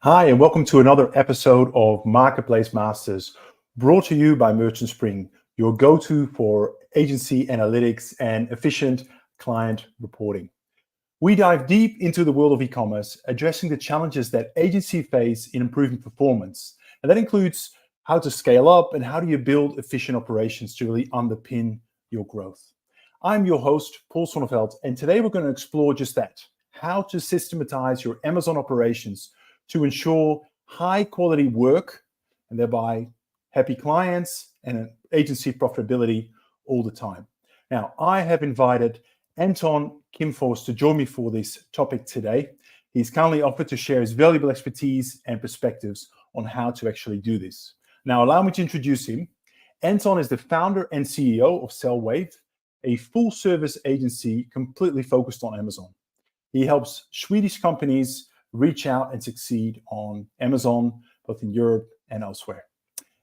Hi, and welcome to another episode of Marketplace Masters, brought to you by Merchant Spring, your go-to for agency analytics and efficient client reporting. We dive deep into the world of e-commerce, addressing the challenges that agencies face in improving performance. And that includes how to scale up and how do you build efficient operations to really underpin your growth. I'm your host, Paul Sonneveld, and today we're going to explore just that, how to systematize your Amazon operations to ensure high quality work and thereby happy clients and an agency profitability all the time. Now, I have invited Anton Kimfors to join me for this topic today. He's kindly offered to share his valuable expertise and perspectives on how to actually do this. Now, allow me to introduce him. Anton is the founder and CEO of Sellwave, a full service agency completely focused on Amazon. He helps Swedish companies reach out and succeed on Amazon, both in Europe and elsewhere.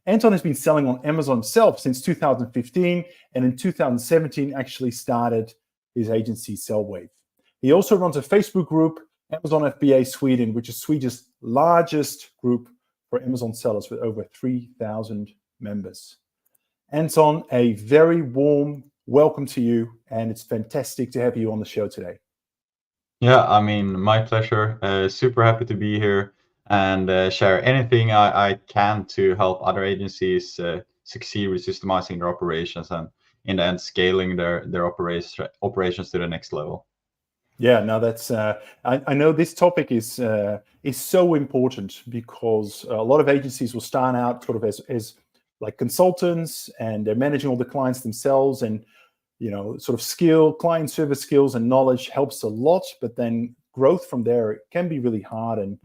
Anton has been selling on Amazon himself since 2015, and in 2017 actually started his agency Sellwave. He also runs a Facebook group, Amazon FBA Sweden, which is Sweden's largest group for Amazon sellers with over 3,000 members. Anton, a very warm welcome to you, and it's fantastic to have you on the show today. Yeah, I mean, my pleasure. Super happy to be here and share anything I can to help other agencies succeed with systemizing their operations and in the end scaling their operations to the next level. Yeah, no, that's. I know this topic is so important because a lot of agencies will start out sort of as like consultants, and they're managing all the clients themselves, and sort of client service skills and knowledge helps a lot, but then growth from there can be really hard, and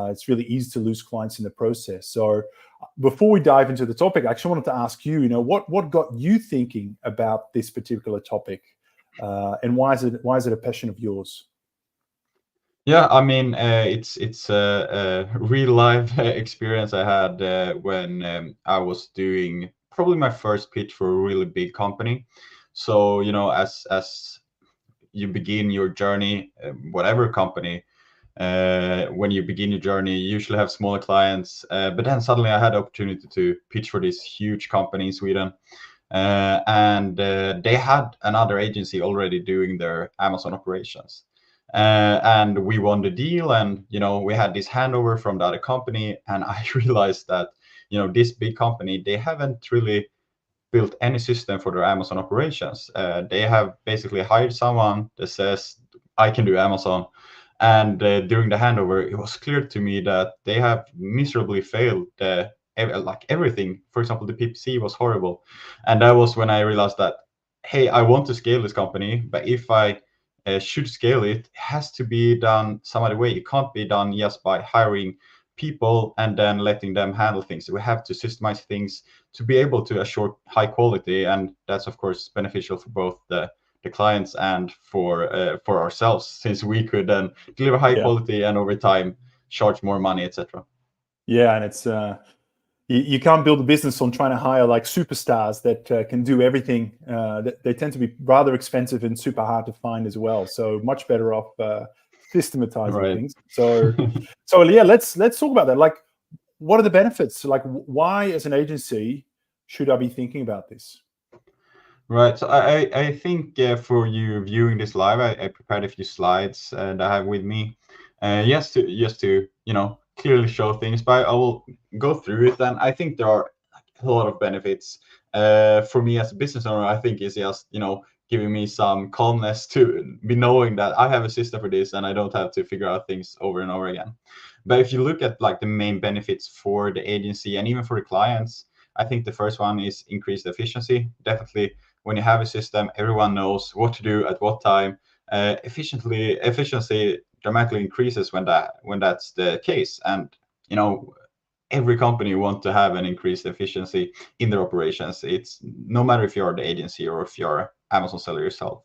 it's really easy to lose clients in the process. So before we dive into the topic, I actually wanted to ask you, what got you thinking about this particular topic, and why is it a passion of yours? Yeah, I mean, it's a real life experience I had when I was doing probably my first pitch for a really big company. So, as you begin your journey, whatever company, when you begin your journey, you usually have smaller clients. But then suddenly I had the opportunity to pitch for this huge company in Sweden. And they had another agency already doing their Amazon operations. And we won the deal, and we had this handover from the other company, and I realized that this big company, they haven't really built any system for their Amazon operations. They have basically hired someone that says, I can do Amazon. And during the handover, it was clear to me that they have miserably failed like everything. For example, the PPC was horrible. And that was when I realized that, hey, I want to scale this company, but if I should scale it, it has to be done some other way. It can't be done just by hiring people and then letting them handle things. We have to systemize things to be able to assure high quality, and that's of course beneficial for both the clients and for ourselves, since we could then deliver high quality and over time charge more money, etc. Yeah, and it's you can't build a business on trying to hire like superstars that can do everything. They tend to be rather expensive and super hard to find as well. So much better off systematizing Right. things. So yeah, let's talk about that. Like, what are the benefits? Like, why as an agency should I be thinking about this? Right. So I think for you viewing this live, I prepared a few slides that I have with me, just to clearly show things. But I will go through it, and I think there are a lot of benefits. For me as a business owner, I think it's just giving me some calmness to be knowing that I have a system for this, and I don't have to figure out things over and over again. But if you look at like the main benefits for the agency and even for the clients, I think the first one is increased efficiency. Definitely, when you have a system, everyone knows what to do at what time. Efficiency dramatically increases when that's the case, and every company wants to have an increased efficiency in their operations. It's no matter if you're the agency or if you're Amazon seller yourself.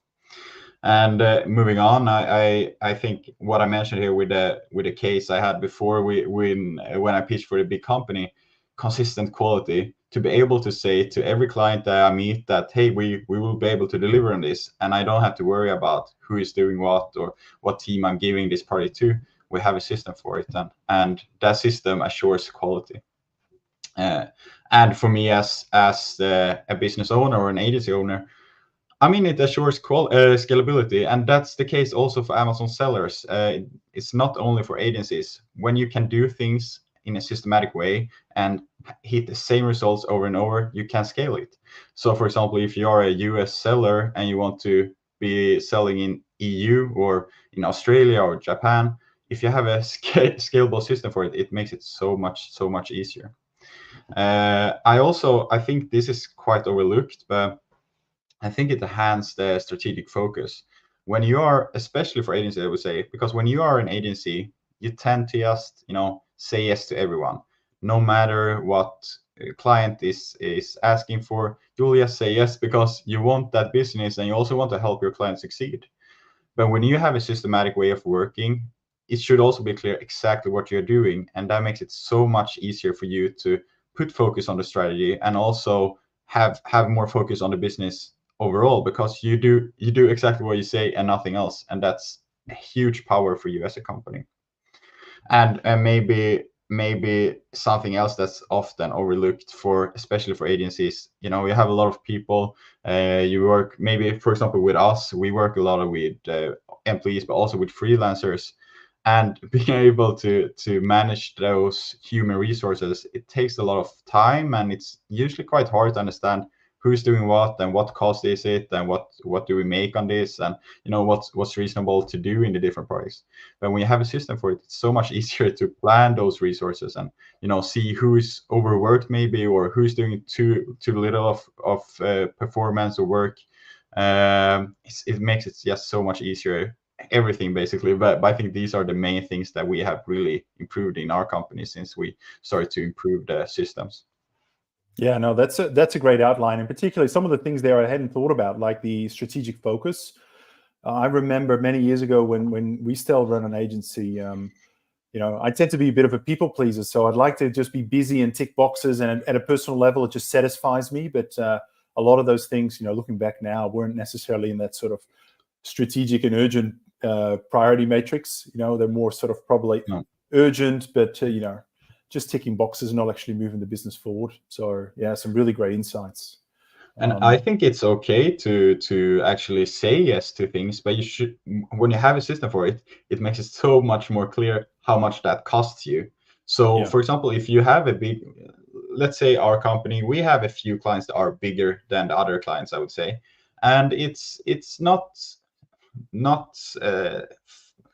And moving on, I think what I mentioned here with the case I had before, when I pitched for a big company, consistent quality, to be able to say to every client that I meet that, hey, we will be able to deliver on this, and I don't have to worry about who is doing what or what team I'm giving this party to. we have a system for it, and that system assures quality. And for me, as a business owner or an agency owner, I mean, it assures scalability, and that's the case also for Amazon sellers. It's not only for agencies. When you can do things in a systematic way and hit the same results over and over, you can scale it. So, for example, if you are a US seller and you want to be selling in EU or in Australia or Japan, if you have a scalable system for it, it makes it so much easier. I think this is quite overlooked, but I think it enhances the strategic focus. When you are, especially for agency, I would say, because when you are an agency, you tend to just, say yes to everyone, no matter what client is asking for. You'll just say yes because you want that business and you also want to help your client succeed. But when you have a systematic way of working, it should also be clear exactly what you're doing, and that makes it so much easier for you to put focus on the strategy and also have more focus on the business overall, because you do exactly what you say and nothing else, and that's a huge power for you as a company. And maybe something else that's often overlooked, for especially for agencies, you have a lot of people. You work, maybe for example with us, we work a lot with employees, but also with freelancers. And being able to manage those human resources, it takes a lot of time, and it's usually quite hard to understand who's doing what and what cost is it and what do we make on this, and what's reasonable to do in the different projects. But when you have a system for it, it's so much easier to plan those resources and see who's overworked maybe, or who's doing too little of performance or work. It makes it just so much easier, everything basically. But I think these are the main things that we have really improved in our company since we started to improve the systems. Yeah, no, that's a great outline, and particularly some of the things there I hadn't thought about, like the strategic focus. I remember many years ago when we still run an agency. I tend to be a bit of a people pleaser, so I'd like to just be busy and tick boxes, and at a personal level, it just satisfies me. But a lot of those things, looking back now, weren't necessarily in that sort of strategic and urgent priority matrix. They're more sort of probably urgent, but just ticking boxes and not actually moving the business forward. So yeah, some really great insights. And I think it's okay to actually say yes to things, but you should, when you have a system for it, it makes it so much more clear how much that costs you. So, for example, if you have let's say our company, we have a few clients that are bigger than the other clients, I would say, and it's not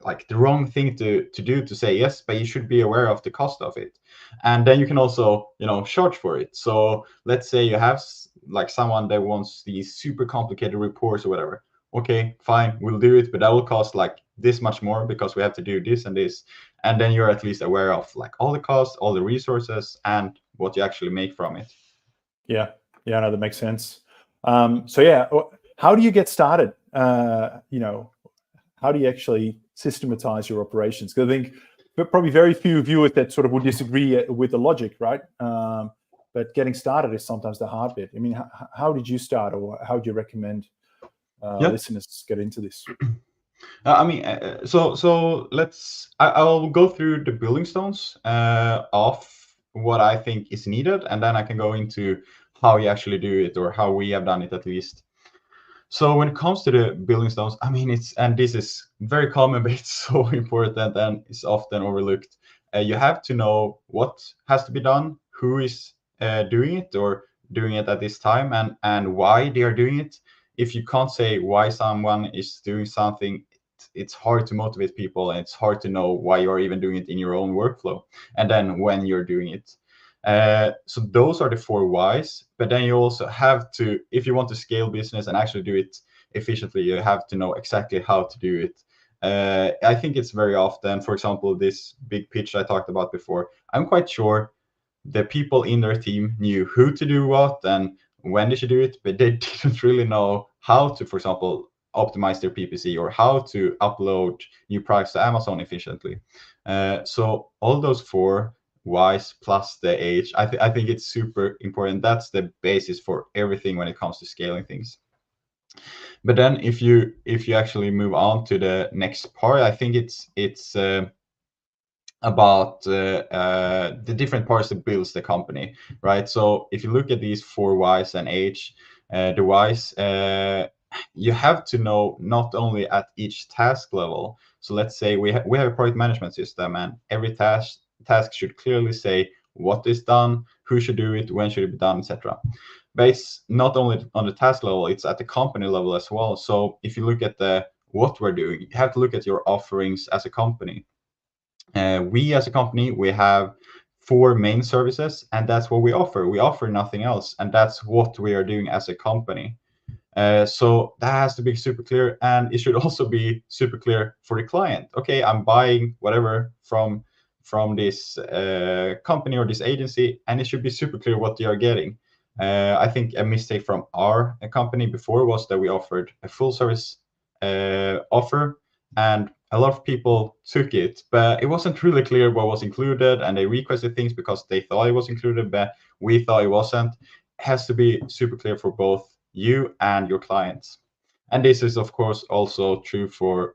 like the wrong thing to do to say yes, but you should be aware of the cost of it, and then you can also charge for it. So let's say you have like someone that wants these super complicated reports or whatever. Okay, fine, we'll do it, but that will cost like this much more because we have to do this and this, and then you're at least aware of like all the costs, all the resources, and what you actually make from it. Yeah, no, that makes sense. So yeah, how do you get started? How do you actually systematize your operations? Because I think probably very few viewers that sort of would disagree with the logic, right? But getting started is sometimes the hard bit. I mean, how did you start, or how do you recommend listeners get into this? I mean, so I'll go through the building stones of what I think is needed, and then I can go into how you actually do it, or how we have done it at least. So when it comes to the building stones, I mean, and this is very common, but it's so important and it's often overlooked. You have to know what has to be done, who is doing it or doing it at this time, and why they are doing it. If you can't say why someone is doing something, it's hard to motivate people, and it's hard to know why you're even doing it in your own workflow, and then when you're doing it. So those are the 4 whys. But then you also have to, if you want to scale business and actually do it efficiently, you have to know exactly how to do it. I think it's very often, for example, this big pitch I talked about before, I'm quite sure the people in their team knew who to do what and when they should do it, but they didn't really know how to, for example, optimize their PPC or how to upload new products to Amazon efficiently. So all those 4 whys plus the age, I think it's super important. That's the basis for everything when it comes to scaling things. But then if you actually move on to the next part, I think it's about the different parts that builds the company, right? So if you look at these 4 whys and H, the whys, you have to know not only at each task level. So let's say we have a project management system, and every task should clearly say what is done, who should do it, when should it be done, etc. But it's not only on the task level, it's at the company level as well. So if you look at what we're doing, you have to look at your offerings as a company. We as a company, we have 4 main services, and that's what we offer. We offer nothing else, and that's what we are doing as a company. So that has to be super clear, and it should also be super clear for the client. Okay, I'm buying whatever from this company or this agency, and it should be super clear what they are getting. I think a mistake from our company before was that we offered a full service offer, and a lot of people took it, but it wasn't really clear what was included, and they requested things because they thought it was included, but we thought it wasn't. It has to be super clear for both you and your clients. And this is, of course, also true for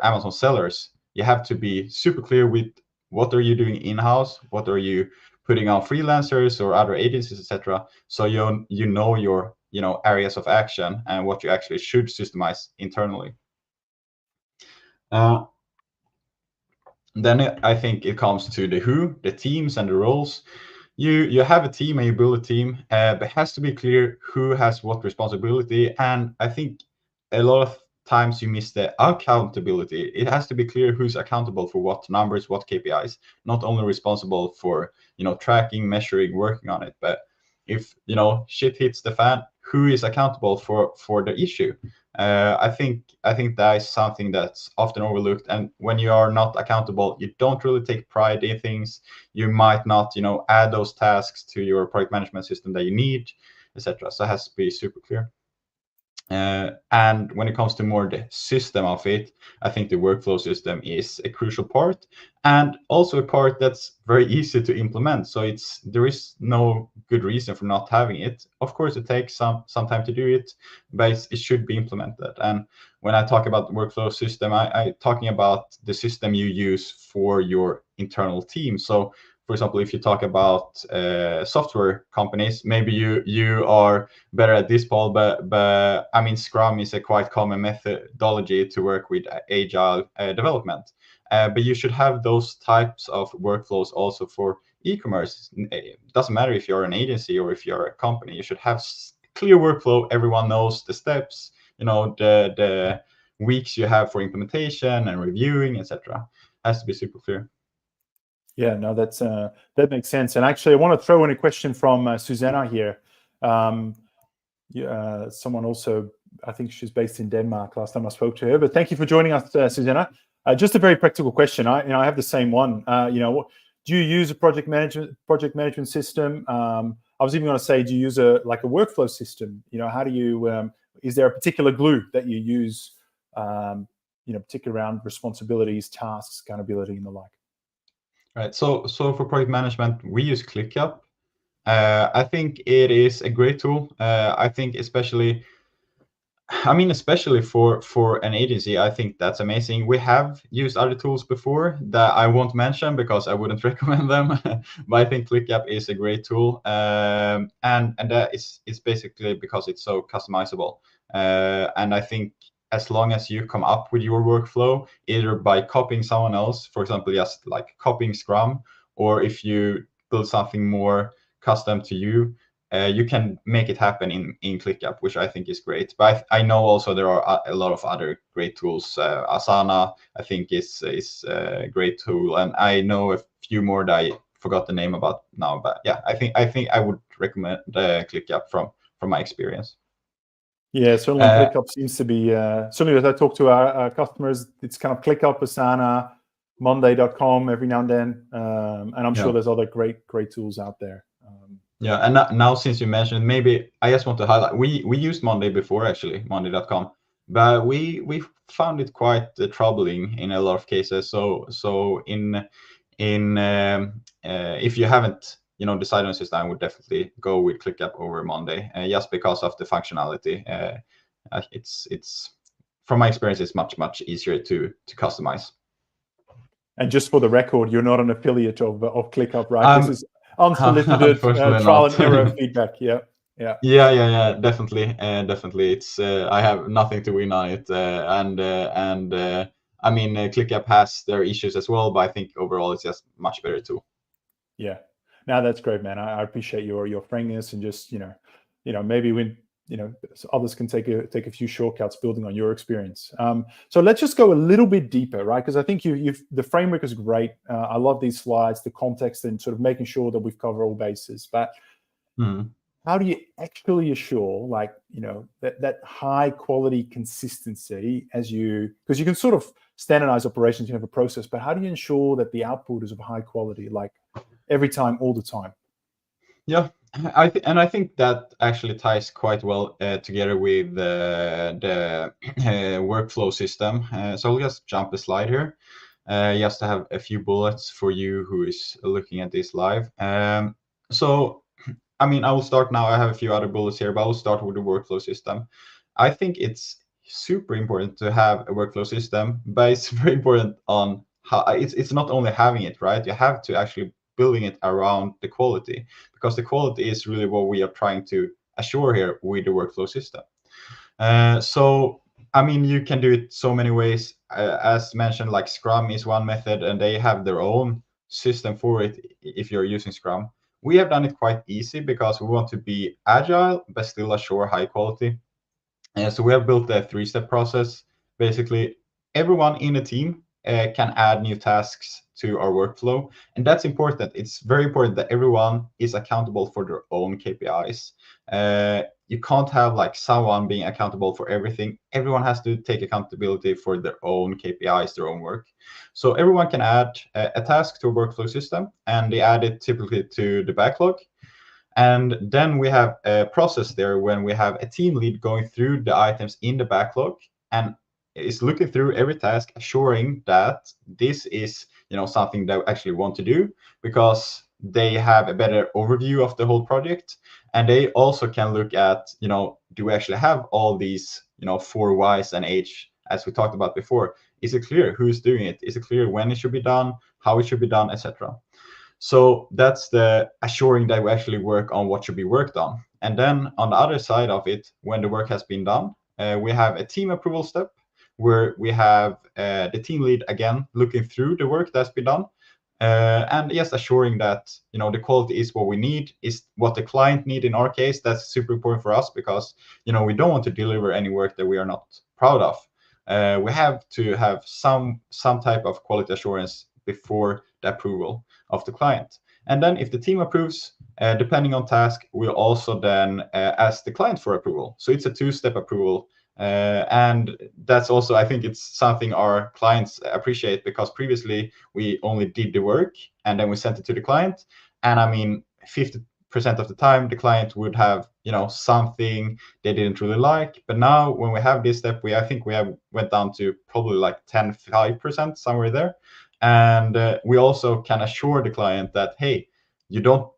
Amazon sellers. You have to be super clear with what are you doing in-house, what are you putting on freelancers or other agencies, etc. So you know your areas of action and what you actually should systemize internally. Then I think it comes to the who, the teams and the roles. You have a team and you build a team, but it has to be clear who has what responsibility. And I think a lot of times you miss the accountability. It has to be clear who's accountable for what numbers, what KPIs, not only responsible for tracking, measuring, working on it, but if shit hits the fan, who is accountable for the issue? I think that is something that's often overlooked. And when you are not accountable, you don't really take pride in things. You might not, add those tasks to your project management system that you need, etc. So it has to be super clear. And when it comes to more the system of it, I think the workflow system is a crucial part, and also a part that's very easy to implement. So there is no good reason for not having it. Of course, it takes some time to do it, but it should be implemented. And when I talk about the workflow system, I'm talking about the system you use for your internal team. So for example, if you talk about software companies, maybe you are better at this, Paul, but I mean, Scrum is a quite common methodology to work with agile development. But you should have those types of workflows also for e-commerce. It doesn't matter if you're an agency or if you're a company. You should have clear workflow. Everyone knows the steps, the weeks you have for implementation and reviewing, etc. Has to be super clear. Yeah, no, that makes sense. And actually, I want to throw in a question from Susanna here. Someone also, I think she's based in Denmark. Last time I spoke to her, but thank you for joining us, Susanna. Just a very practical question. I have the same one. Do you use a project management system? I was even going to say, do you use a workflow system? How do you? Is there a particular glue that you use? Particularly around responsibilities, tasks, accountability, and the like. Right. So for project management, we use ClickUp. I think it is a great tool. I think especially for an agency, I think that's amazing. We have used other tools before that I won't mention because I wouldn't recommend them. But I think ClickUp is a great tool, and that is basically because it's so customizable. And I think as long as you come up with your workflow, either by copying someone else, for example, just like copying Scrum, or if you build something more custom to you, you can make it happen in ClickUp, which I think is great. But I know also there are a lot of other great tools. Asana, I think, is a great tool, and I know a few more that I forgot the name about now. But yeah, I think I would recommend ClickUp from my experience. Yeah, certainly ClickUp seems to be, certainly as I talk to our customers, it's kind of ClickUp, Asana, Monday.com every now and then. And I'm sure there's other great tools out there. Yeah, and now since you mentioned, maybe I just want to highlight, we used Monday before, actually, Monday.com, but we found it quite troubling in a lot of cases. So if you haven't decided on a system, I would definitely go with ClickUp over Monday, just because of the functionality. It's from my experience, it's much easier to customize. And just for the record, you're not an affiliate of ClickUp, right? This is unsolicited unfortunately trial not. and error feedback. Yeah. Yeah, definitely, definitely. It's I have nothing to win on it, I mean, ClickUp has their issues as well, but I think overall it's just much better tool. Yeah, no, that's great, man. I appreciate your frankness, and just maybe when others can take a few shortcuts building on your experience. So let's just go a little bit deeper, right? Because I think the framework is great. I love these slides, the context, and sort of making sure that we've covered all bases. But how do you actually assure, that high quality consistency because you can sort of standardize operations, you have a process, but how do you ensure that the output is of high quality, like every time, all the time? Yeah, I think that actually ties quite well together with the workflow system. So I'll just jump a slide here, just to have a few bullets for you who is looking at this live. So, I mean, I will start now. I have a few other bullets here, but I'll start with the workflow system. I think it's super important to have a workflow system, but it's very important on how it's not only having it, right? You have to actually building it around the quality, because the quality is really what we are trying to assure here with the workflow system. So, I mean, you can do it so many ways. As mentioned, like Scrum is one method, and they have their own system for it if you're using Scrum. We have done it quite easy because we want to be agile, but still assure high quality. So we have built a 3-step process. Basically, everyone in a team can add new tasks to our workflow. And that's important. It's very important that everyone is accountable for their own KPIs. You can't have like someone being accountable for everything. Everyone has to take accountability for their own KPIs, their own work. So everyone can add a task to a workflow system, and they add it typically to the backlog. And then we have a process there when we have a team lead going through the items in the backlog and is looking through every task, assuring that this is something they actually want to do, because they have a better overview of the whole project. And they also can look at, do we actually have all these 4 Ys and H, as we talked about before? Is it clear who's doing it? Is it clear when it should be done, how it should be done, etc.? So that's the assuring that we actually work on what should be worked on. And then on the other side of it, when the work has been done, we have a team approval step where we have the team lead again looking through the work that's been done, and yes, assuring that the quality is what we need, is what the client need. In our case, that's super important for us, because we don't want to deliver any work that we are not proud of. We have to have some type of quality assurance before the approval of the client. And then if the team approves, depending on task, we'll also then ask the client for approval. So it's a 2-step approval. And that's also, I think it's something our clients appreciate, because previously we only did the work and then we sent it to the client. And I mean, 50% of the time the client would have something they didn't really like. But now when we have this step, I think we have went down to probably like 10-5%, somewhere there. And we also can assure the client that, hey, you don't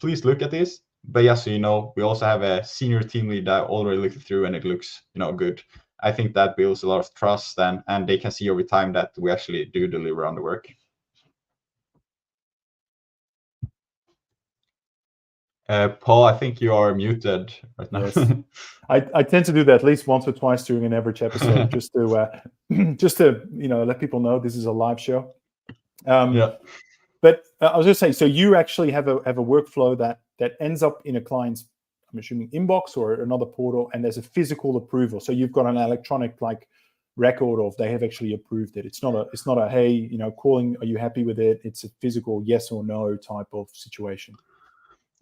please look at this. But yes, so we also have a senior team lead that already looked through and it looks good. I think that builds a lot of trust, and they can see over time that we actually do deliver on the work. Paul, I think you are muted right now. Yes. I tend to do that at least once or twice during an average episode, just to let people know this is a live show. Yeah. But I was just saying, so you actually have a workflow that ends up in a client's, I'm assuming, inbox or another portal, and there's a physical approval. So you've got an electronic record of they have actually approved it. It's not a hey, calling, are you happy with it? It's a physical yes or no type of situation.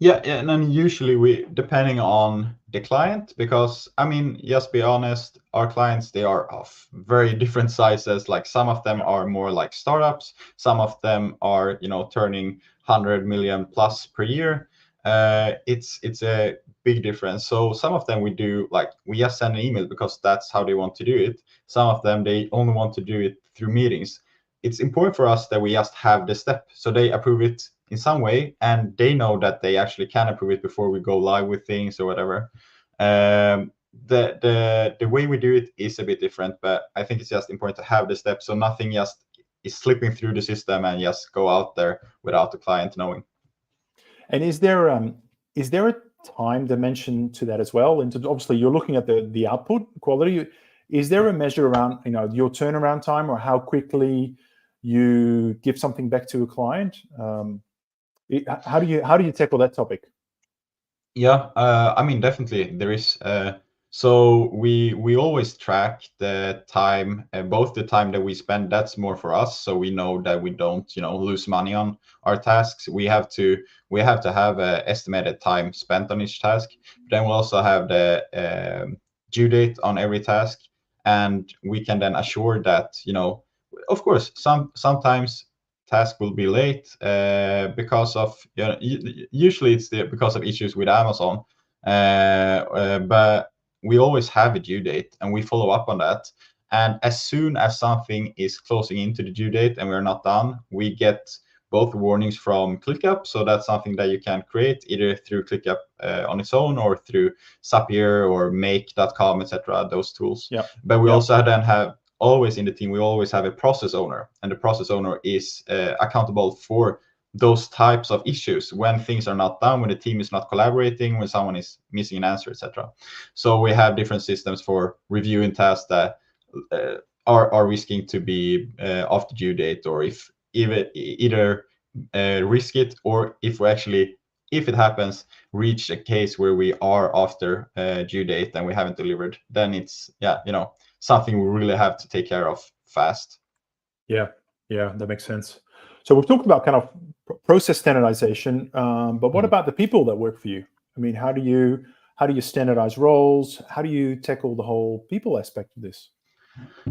Yeah, and then usually we, depending on the client, because I mean, just be honest, our clients, they are of very different sizes. Like some of them are more like startups, some of them are turning 100 million plus per year. It's a big difference. So some of them we do we just send an email because that's how they want to do it. Some of them they only want to do it through meetings. It's important for us that we just have the step, so they approve it in some way, and they know that they actually can approve it before we go live with things or whatever. The way we do it is a bit different, but I think it's just important to have the step, so nothing just is slipping through the system and just go out there without the client knowing. And is there a time dimension to that as well? And obviously, you're looking at the output quality. Is there a measure around your turnaround time or how quickly you give something back to a client? How do you tackle that topic? Yeah, I mean, definitely there is. So we always track the time, both the time that we spend. That's more for us, so we know that we don't, lose money on our tasks. We have to have a estimated time spent on each task. Then we also have the due date on every task, and we can then assure that, of course, sometimes task will be late because of usually it's because of issues with Amazon, but we always have a due date and we follow up on that. And as soon as something is closing into the due date and we're not done, we get both warnings from ClickUp. So that's something that you can create either through ClickUp on its own or through Zapier or make.com, etc. Those tools. Yeah. But we also then have always in the team, we always have a process owner, and the process owner is accountable for those types of issues when things are not done, when the team is not collaborating, when someone is missing an answer, etc. So we have different systems for reviewing tasks that are risking to be off the due date, or if either risk it, or if we actually, if it happens, reach a case where we are after due date and we haven't delivered, then it's something we really have to take care of fast. Yeah, that makes sense. So we've talked about kind of process standardization, but what about the people that work for you? I mean, how do you standardize roles? How do you tackle the whole people aspect of this?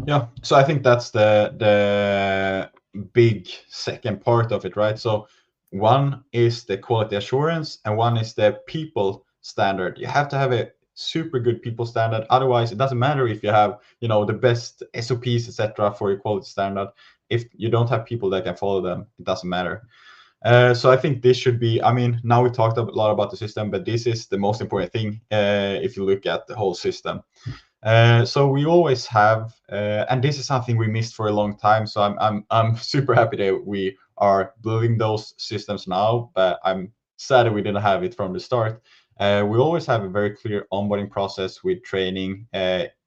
Yeah, so I think that's the big second part of it, right? So one is the quality assurance and one is the people standard. You have to have a super good people standard. Otherwise, it doesn't matter if you have, the best SOPs, etc., for your quality standard. If you don't have people that can follow them, it doesn't matter. So I think this should be, I mean, now we talked a lot about the system, but this is the most important thing if you look at the whole system. So we always have, and this is something we missed for a long time. So I'm super happy that we are building those systems now, but I'm sad that we didn't have it from the start. We always have a very clear onboarding process with training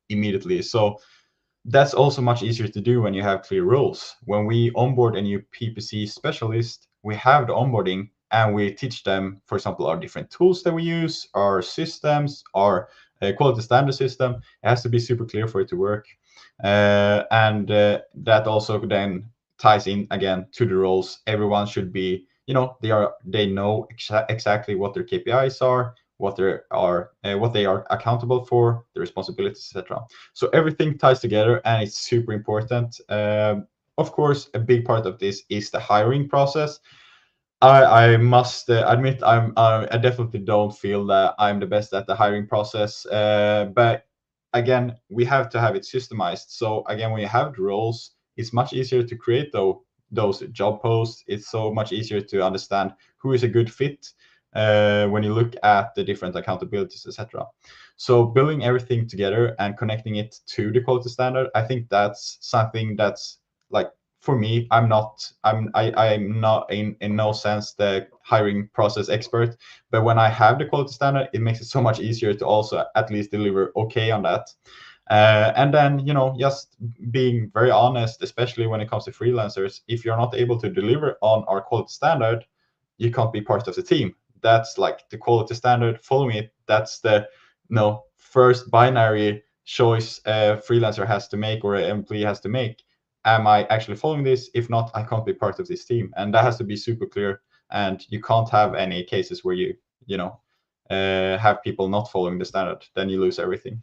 immediately. So that's also much easier to do when you have clear roles. When we onboard a new PPC specialist, we have the onboarding and we teach them, for example, our different tools that we use, our systems, our quality standard system. It has to be super clear for it to work. And that also then ties in again to the roles. Everyone should be, they know exactly what their KPIs are, what they are accountable for, the responsibilities, etc. So everything ties together, and it's super important. Of course, a big part of this is the hiring process. I must admit I definitely don't feel that I'm the best at the hiring process. But again, we have to have it systemized. So again, when you have the roles, it's much easier to create those job posts. It's so much easier to understand who is a good fit when you look at the different accountabilities, etc. So building everything together and connecting it to the quality standard, I think that's something that's like, for me, I'm not in no sense the hiring process expert, but when I have the quality standard, it makes it so much easier to also at least deliver okay on that. And then, just being very honest, especially when it comes to freelancers, if you're not able to deliver on our quality standard, you can't be part of the team. That's like the quality standard. Following it, that's the first binary choice a freelancer has to make or an employee has to make. Am I actually following this? If not, I can't be part of this team, and that has to be super clear. And you can't have any cases where you have people not following the standard. Then you lose everything.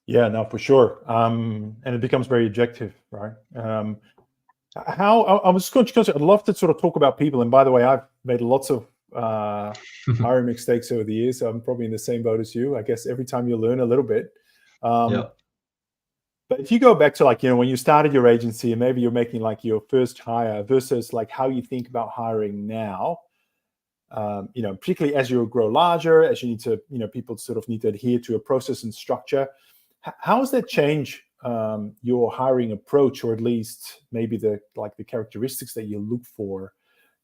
Yeah, no, for sure. And it becomes very objective, right? I was going to, I'd love to sort of talk about people. And by the way, I've made lots of hiring mistakes over the years. So I'm probably in the same boat as you. I guess every time you learn a little bit. Yeah. But if you go back to when you started your agency and maybe you're making your first hire versus how you think about hiring now, particularly as you grow larger, as you need to, people sort of need to adhere to a process and structure. How has that changed your hiring approach, or at least maybe the characteristics that you look for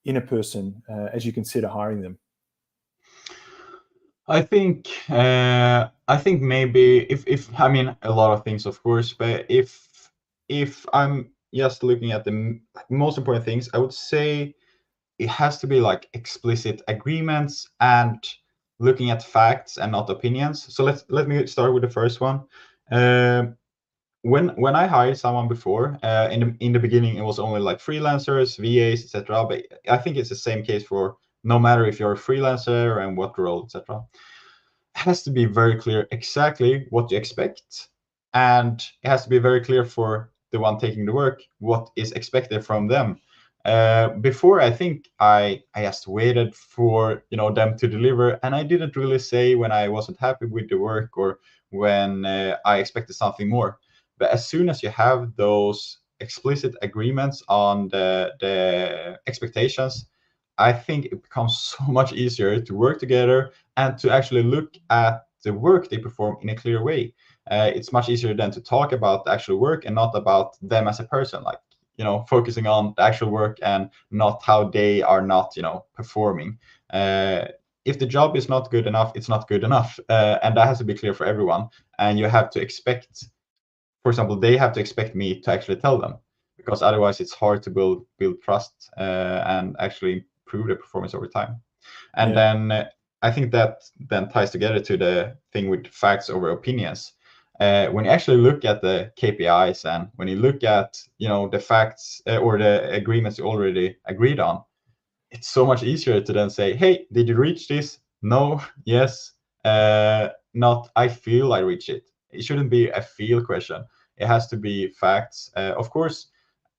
in a person as you consider hiring them? I think maybe if I mean a lot of things, of course, but if I'm just looking at the most important things, I would say it has to be like explicit agreements and looking at facts and not opinions. So let me start with the first one. When I hired someone before, in the beginning, it was only like freelancers, VAs, etc. But I think it's the same case for no matter if you're a freelancer and what role, etc. Has to be very clear exactly what you expect, and it has to be very clear for the one taking the work what is expected from them. Before, I think I just waited for them to deliver, and I didn't really say when I wasn't happy with the work or when I expected something more. But as soon as you have those explicit agreements on the expectations, I think it becomes so much easier to work together and to actually look at the work they perform in a clear way. It's much easier than to talk about the actual work and not about them as a person, like focusing on the actual work and not how they are not performing. If the job is not good enough, it's not good enough, and that has to be clear for everyone. And you have to expect, for example, they have to expect me to actually tell them, because otherwise it's hard to build trust and actually improve the performance over time. And then I think that then ties together to the thing with facts over opinions. When you actually look at the KPIs and when you look at the facts or the agreements you already agreed on, it's so much easier to then say, hey, did you reach this? No, yes, not I feel I reach it. It shouldn't be a feel question. It has to be facts. Of course,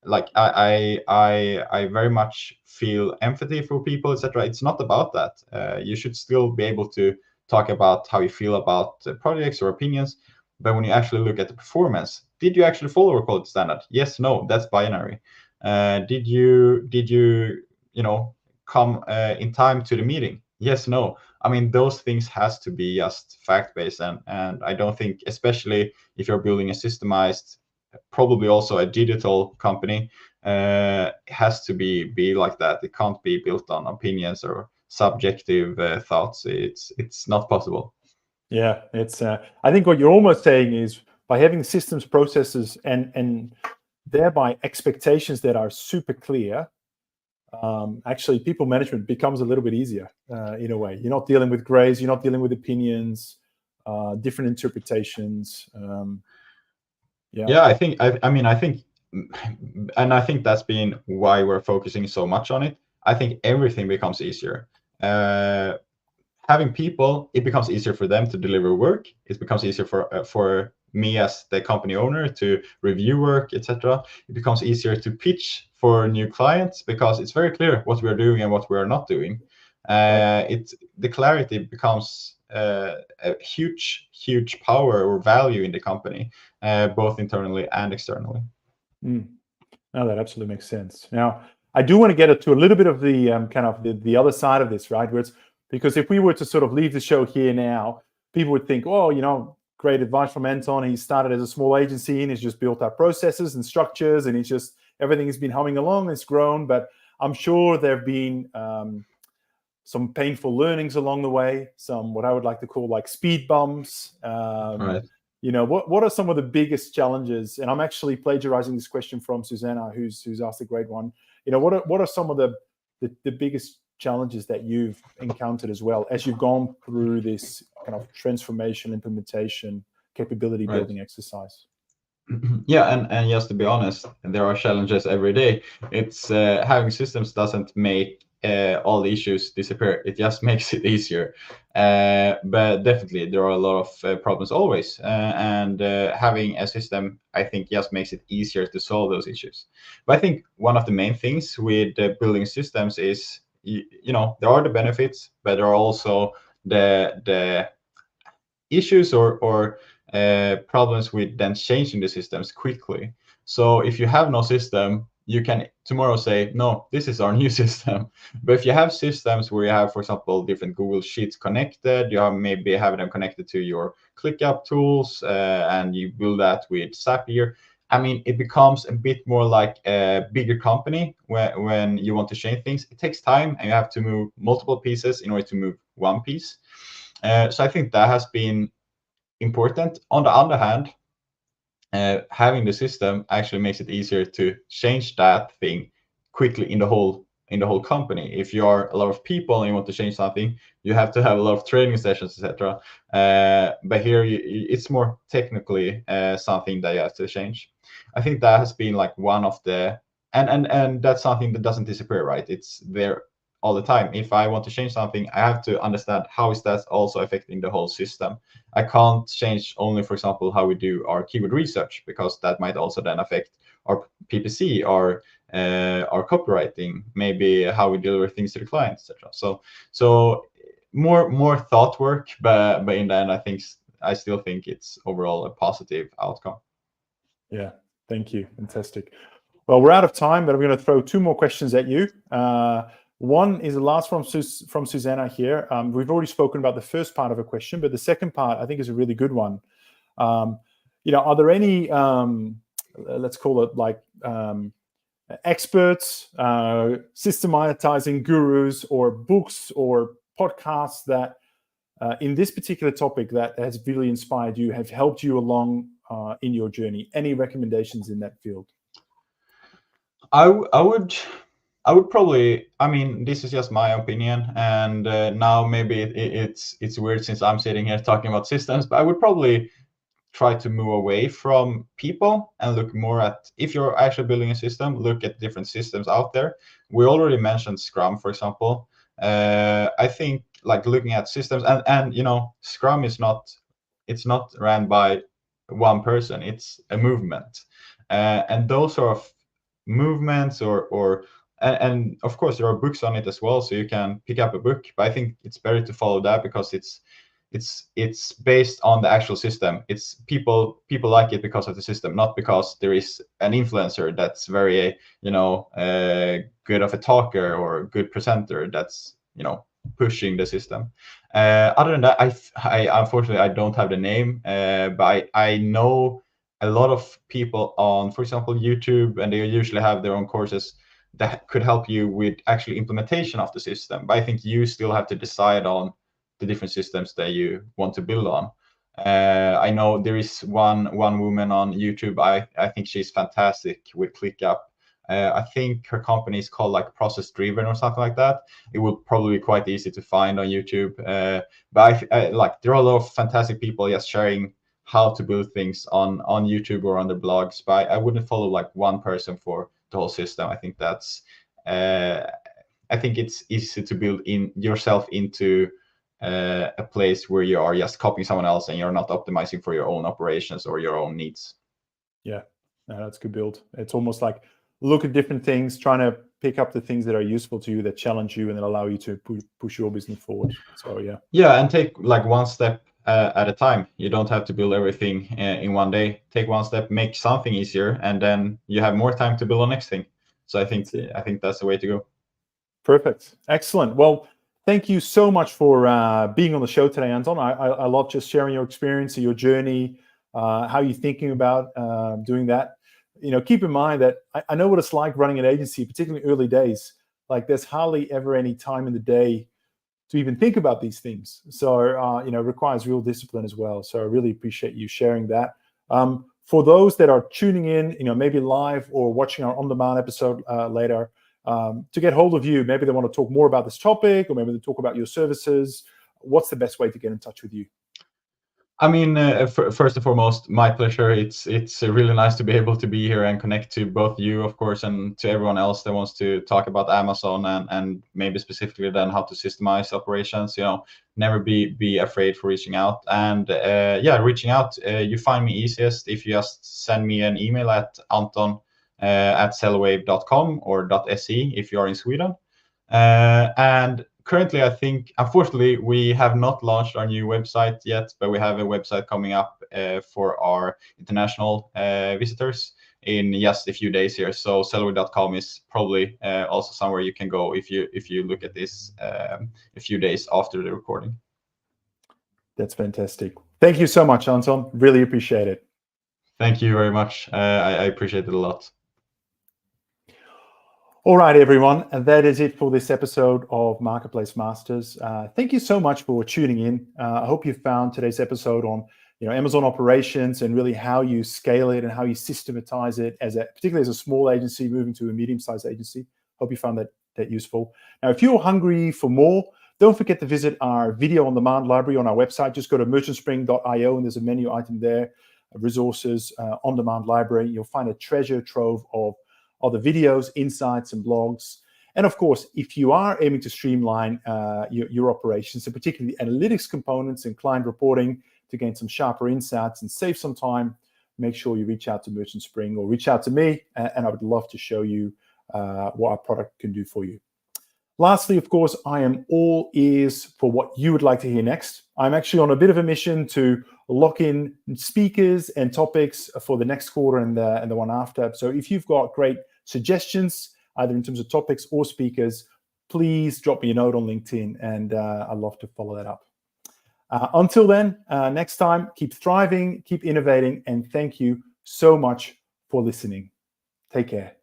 like I very much feel empathy for people, etc. It's not about that. You should still be able to talk about how you feel about projects or opinions, but when you actually look at the performance, did you actually follow a quality standard? Yes, no, that's binary. Did you come in time to the meeting? Yes, no. I mean, those things has to be just fact-based, and I don't think, especially if you're building a systemized, probably also a digital company, has to be like that. It can't be built on opinions or subjective thoughts. It's not possible. Yeah, it's. I think what you're almost saying is by having systems, processes, and thereby expectations that are super clear, actually people management becomes a little bit easier in a way. You're not dealing with grays, you're not dealing with opinions, different interpretations. Yeah, I think, and I think that's been why we're focusing so much on it. I think everything becomes easier. Having people, it becomes easier for them to deliver work. It becomes easier for me as the company owner to review work, etc. It becomes easier to pitch for new clients because it's very clear what we're doing and what we're not doing. The clarity becomes a huge power or value in the company, both internally and externally. No, that absolutely makes sense. Now, I do want to get to a little bit of the kind of the other side of this, right? Where it's, because if we were to sort of leave the show here now, people would think, oh, great advice from Anton. He started as a small agency and he's just built up processes and structures, and everything has been humming along. It's grown, but I'm sure there have been some painful learnings along the way, some what I would like to call like speed bumps. Right. What are some of the biggest challenges? And I'm actually plagiarizing this question from Susanna, who's asked a great one. What are some of the biggest challenges that you've encountered as well as you've gone through this kind of transformation, implementation, capability building exercise? Yeah, and just to be honest, there are challenges every day. It's having systems doesn't make all the issues disappear. It just makes it easier. But definitely, there are a lot of problems always, and having a system, I think, just makes it easier to solve those issues. But I think one of the main things with building systems is, there are the benefits, but there are also the issues or problems with then changing the systems quickly. So if you have no system, you can tomorrow say, no, this is our new system. But if you have systems where you have, for example, different Google Sheets connected, you have maybe have them connected to your ClickUp tools, and you build that with Zapier. I mean, it becomes a bit more like a bigger company when you want to change things. It takes time, and you have to move multiple pieces in order to move one piece. So I think that has been important. On the other hand, having the system actually makes it easier to change that thing quickly in the whole company. If you are a lot of people and you want to change something, you have to have a lot of training sessions, etc. But here it's more technically something that you have to change. I think that has been like one of the and that's something that doesn't disappear, right? It's there all the time. If I want to change something, I have to understand how is that also affecting the whole system. I can't change only, for example, how we do our keyword research, because that might also then affect our PPC, our copywriting, maybe how we deliver things to the client, etc. So more thought work, but in the end, I still think it's overall a positive outcome. Yeah, thank you. Fantastic. Well, we're out of time, but I'm going to throw two more questions at you. One is the last from Susanna here. We've already spoken about the first part of a question, but the second part I think is a really good one. Are there any, let's call it like experts, systematizing gurus, or books or podcasts that in this particular topic that has really inspired you, have helped you along in your journey? Any recommendations in that field? I would probably, I mean, this is just my opinion, and now maybe it's weird since I'm sitting here talking about systems, but I would probably try to move away from people and look more at, if you're actually building a system, look at different systems out there. We already mentioned Scrum, for example. I think like looking at systems and Scrum is it's not ran by one person, it's a movement. And those sort of movements and of course there are books on it as well, so you can pick up a book, but I think it's better to follow that because it's based on the actual system. It's people like it because of the system, not because there is an influencer that's very good of a talker or a good presenter that's pushing the system. Other than that, I unfortunately I don't have the name, but I know a lot of people on, for example, YouTube, and they usually have their own courses that could help you with actually implementation of the system. But I think you still have to decide on the different systems that you want to build on. I know there is one woman on YouTube. I think she's fantastic with ClickUp. I think her company is called like Process Driven or something like that. It would probably be quite easy to find on YouTube. But I like there are a lot of fantastic people just sharing how to build things on YouTube or on the blogs. But I wouldn't follow like one person for the whole system. I think that's I think it's easy to build in yourself into a place where you are just copying someone else and you're not optimizing for your own operations or your own needs. Yeah, no, that's a good build. It's almost like look at different things, trying to pick up the things that are useful to you, that challenge you, and that allow you to push your business forward. So yeah, and take like one step at a time. You don't have to build everything in one day. Take one step, make something easier, and then you have more time to build the next thing. So I think that's the way to go. Perfect. Excellent. Well, thank you so much for being on the show today, Anton. I love just sharing your experience, your journey, how you're thinking about doing that. Keep in mind that I know what it's like running an agency, particularly early days. Like there's hardly ever any time in the day to even think about these things. So, it requires real discipline as well. So I really appreciate you sharing that. For those that are tuning in, maybe live or watching our on-demand episode later, to get hold of you, maybe they want to talk more about this topic, or maybe they talk about your services. What's the best way to get in touch with you? I mean, first and foremost, my pleasure. It's really nice to be able to be here and connect to both you, of course, and to everyone else that wants to talk about Amazon and maybe specifically then how to systemize operations. Never be afraid for reaching out. And reaching out, you find me easiest if you just send me an email at Anton at sellwave.com or .se if you are in Sweden. And currently, I think, unfortunately, we have not launched our new website yet, but we have a website coming up for our international visitors. in just a few days here. So sellwave.com is probably also somewhere you can go if you look at this a few days after the recording. That's fantastic. Thank you so much, Anton. Really appreciate it. Thank you very much. I appreciate it a lot. All right, everyone, and that is it for this episode of Marketplace Masters. Thank you so much for tuning in. I hope you found today's episode on Amazon operations and really how you scale it and how you systematize it, particularly as a small agency moving to a medium-sized agency. Hope you found that useful. Now, if you're hungry for more, don't forget to visit our video on demand library on our website. Just go to merchantspring.io and there's a menu item there, resources, on demand library. You'll find a treasure trove of other videos, insights, and blogs. And of course, if you are aiming to streamline your operations, and particularly analytics components and client reporting to gain some sharper insights and save some time, make sure you reach out to Merchant Spring or reach out to me, and I would love to show you what our product can do for you. Lastly, of course, I am all ears for what you would like to hear next. I'm actually on a bit of a mission to lock in speakers and topics for the next quarter and the one after. So if you've got great suggestions, either in terms of topics or speakers, please drop me a note on LinkedIn, and I'd love to follow that up. Until then, next time, keep thriving, keep innovating, and thank you so much for listening. Take care.